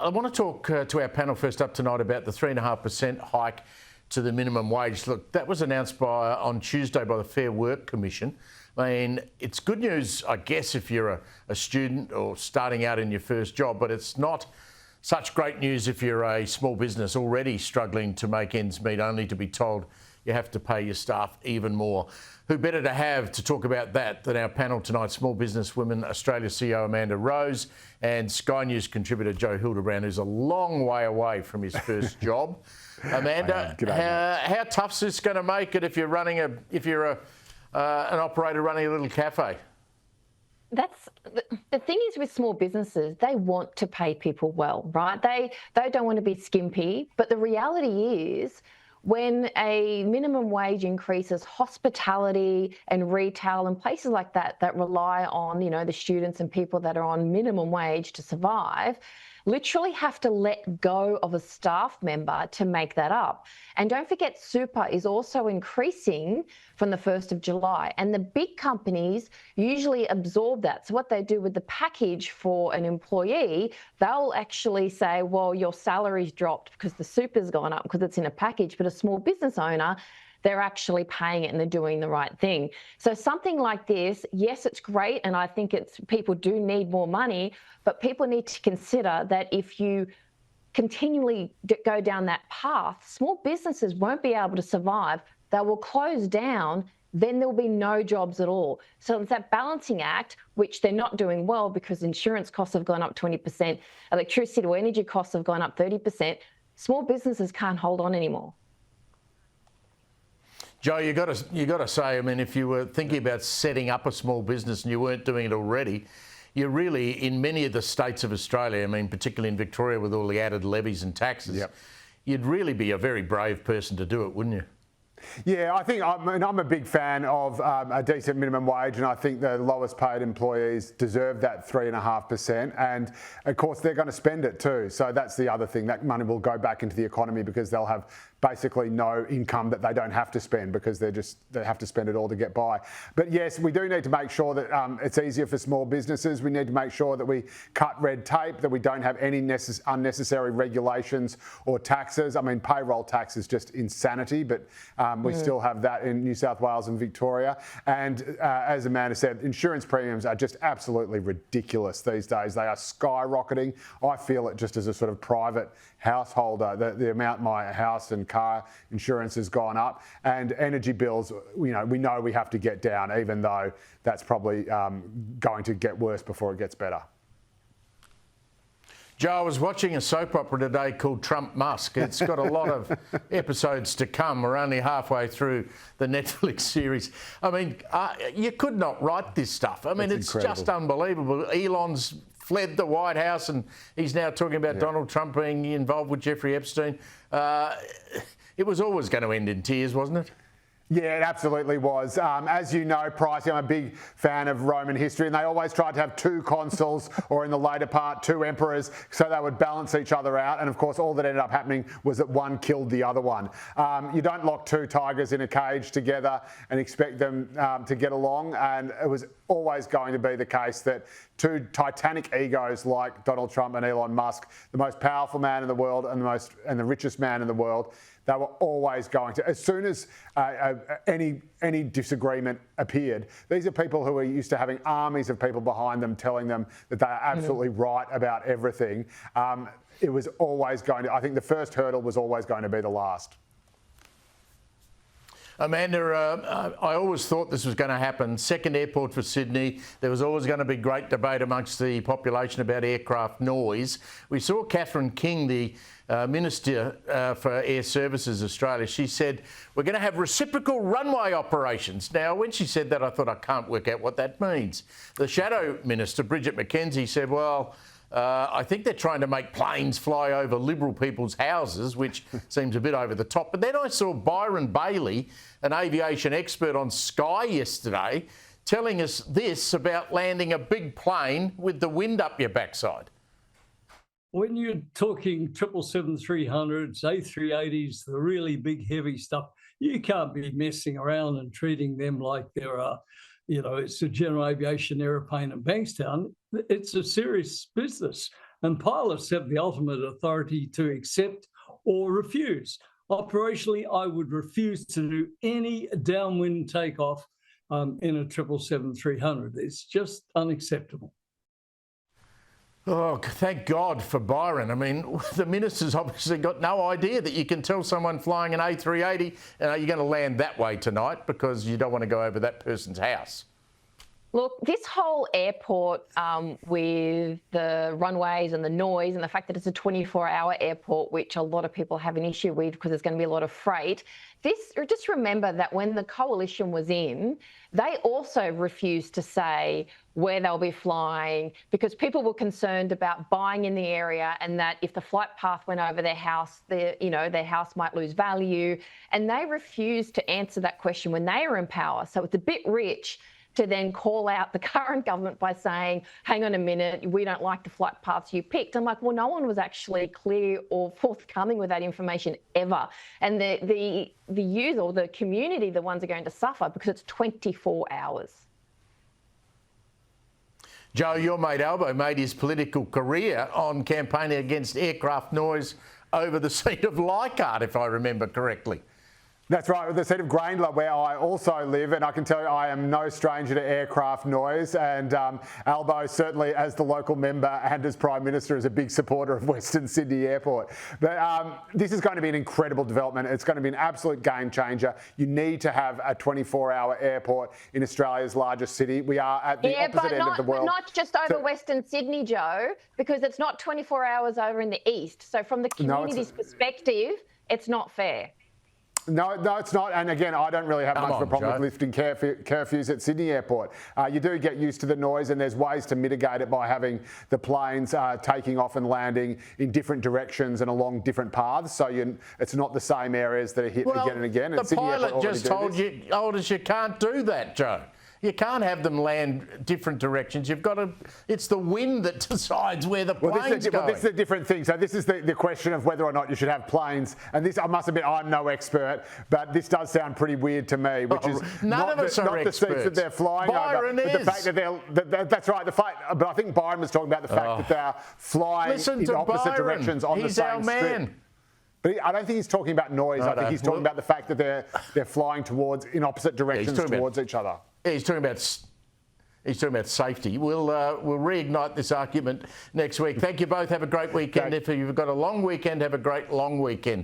I want to talk to our panel first up tonight about the 3.5% hike to the minimum wage. Look, that was announced on Tuesday by the Fair Work Commission. I mean, it's good news, I guess, if you're a student or starting out in your first job, but it's not such great news if you're a small business already struggling to make ends meet, only to be told you have to pay your staff even more. Who better to have to talk about that than our panel tonight, Small Business Women Australia CEO Amanda Rose and Sky News contributor Joe Hildebrand, who's a long way away from his first job. Amanda, how tough's this going to make it if you're an operator running a little cafe? That's the thing is with small businesses, they want to pay people well, right? They don't want to be skimpy, but the reality is when a minimum wage increases, hospitality and retail and places like that rely on, the students and people that are on minimum wage to survive, literally have to let go of a staff member to make that up. And don't forget, super is also increasing from the 1st of July. And the big companies usually absorb that. So what they do with the package for an employee, they'll actually say, well, your salary's dropped because the super's gone up because it's in a package. But a small business owner, they're actually paying it and they're doing the right thing. So something like this, yes, it's great. And I think people do need more money, but people need to consider that if you continually go down that path, small businesses won't be able to survive. They will close down. Then there will be no jobs at all. So it's that balancing act, which they're not doing well because insurance costs have gone up 20%, electricity or energy costs have gone up 30%. Small businesses can't hold on anymore. Joe, you got to say, I mean, if you were thinking about setting up a small business and you weren't doing it already, you're really, in many of the states of Australia, I mean, particularly in Victoria with all the added levies and taxes, you'd really be a very brave person to do it, wouldn't you? Yeah, I'm a big fan of a decent minimum wage, and I think the lowest paid employees deserve that 3.5%. And of course, they're going to spend it too. So that's the other thing. That money will go back into the economy because they'll have basically no income that they don't have to spend because they have to spend it all to get by. But yes, we do need to make sure that it's easier for small businesses. We need to make sure that we cut red tape, that we don't have any unnecessary regulations or taxes. I mean, payroll tax is just insanity, but we still have that in New South Wales and Victoria. And as Amanda said, insurance premiums are just absolutely ridiculous these days. They are skyrocketing. I feel it just as a sort of private householder, the amount my house and car insurance has gone up, and energy bills, we know we have to get down, even though that's probably going to get worse before it gets better. Joe, I was watching a soap opera today called Trump Musk. It's got a lot of episodes to come. We're only halfway through the Netflix series. I mean, you could not write this stuff. I mean, it's just unbelievable. Elon's fled the White House and he's now talking about Donald Trump being involved with Jeffrey Epstein. It was always going to end in tears, wasn't it? Yeah, it absolutely was. As you know, Pricey, I'm a big fan of Roman history, and they always tried to have two consuls or in the later part, two emperors, so they would balance each other out. And of course, all that ended up happening was that one killed the other one. You don't lock two tigers in a cage together and expect them to get along. And it was always going to be the case that two titanic egos like Donald Trump and Elon Musk, the most powerful man in the world and the richest man in the world, they were always going to, as soon as any disagreement appeared, these are people who are used to having armies of people behind them telling them that they are absolutely right about everything. It was always going to, I think the first hurdle was always going to be the last. Amanda, I always thought this was going to happen. Second airport for Sydney. There was always going to be great debate amongst the population about aircraft noise. We saw Catherine King, the Minister for Air Services Australia. She said, we're going to have reciprocal runway operations. Now, when she said that, I thought, I can't work out what that means. The Shadow Minister, Bridget McKenzie, said, well, I think they're trying to make planes fly over Liberal people's houses, which seems a bit over the top. But then I saw Byron Bailey, an aviation expert on Sky yesterday, telling us this about landing a big plane with the wind up your backside. When you're talking 777-300s, A380s, the really big, heavy stuff, you can't be messing around and treating them like they're it's a general aviation aeroplane in Bankstown. It's a serious business. and pilots have the ultimate authority to accept or refuse. Operationally, I would refuse to do any downwind takeoff in a 777-300. It's just unacceptable. Oh, thank God for Byron. I mean, the minister's obviously got no idea that you can tell someone flying an A380, you're going to land that way tonight because you don't want to go over that person's house. Look, this whole airport with the runways and the noise and the fact that it's a 24-hour airport, which a lot of people have an issue with because there's going to be a lot of freight. Just remember that when the coalition was in, they also refused to say where they'll be flying because people were concerned about buying in the area and that if the flight path went over their house, their house might lose value. And they refused to answer that question when they were in power. So it's a bit rich to then call out the current government by saying, hang on a minute, we don't like the flight paths you picked. I'm like, well, no one was actually clear or forthcoming with that information ever. And the user or the community, the ones are going to suffer because it's 24 hours. Joe, your mate Albo made his political career on campaigning against aircraft noise over the seat of Leichhardt, if I remember correctly. That's right, the seat of Grayndler, where I also live, and I can tell you I am no stranger to aircraft noise, and Albo certainly as the local member and as Prime Minister is a big supporter of Western Sydney Airport. But this is going to be an incredible development. It's going to be an absolute game changer. You need to have a 24-hour airport in Australia's largest city. We are at the opposite end of the world. But not just over Western Sydney, Joe, because it's not 24 hours over in the east. So from the community's perspective, it's not fair. No, it's not. And again, I don't really have much of a problem with lifting curfews at Sydney Airport. You do get used to the noise, and there's ways to mitigate it by having the planes taking off and landing in different directions and along different paths. So it's not the same areas that are hit again and again. The pilot just told us you can't do that, Joe. You can't have them land different directions. You've got to. It's the wind that decides where the plane's going. Well, this is a different thing. So this is the question of whether or not you should have planes. And this, I must admit, I'm no expert, but this does sound pretty weird to me. Which is none of us are not experts. The seats that they're flying Byron over, is. but the fact that that's right. But I think Byron was talking about the fact that they're flying in opposite directions on the same strip. But I don't think he's talking about noise. I think he's talking about the fact that they're flying in opposite directions towards each other. Yeah, he's talking about safety. We'll reignite this argument next week. Thank you both. Have a great weekend. If you've got a long weekend, have a great long weekend.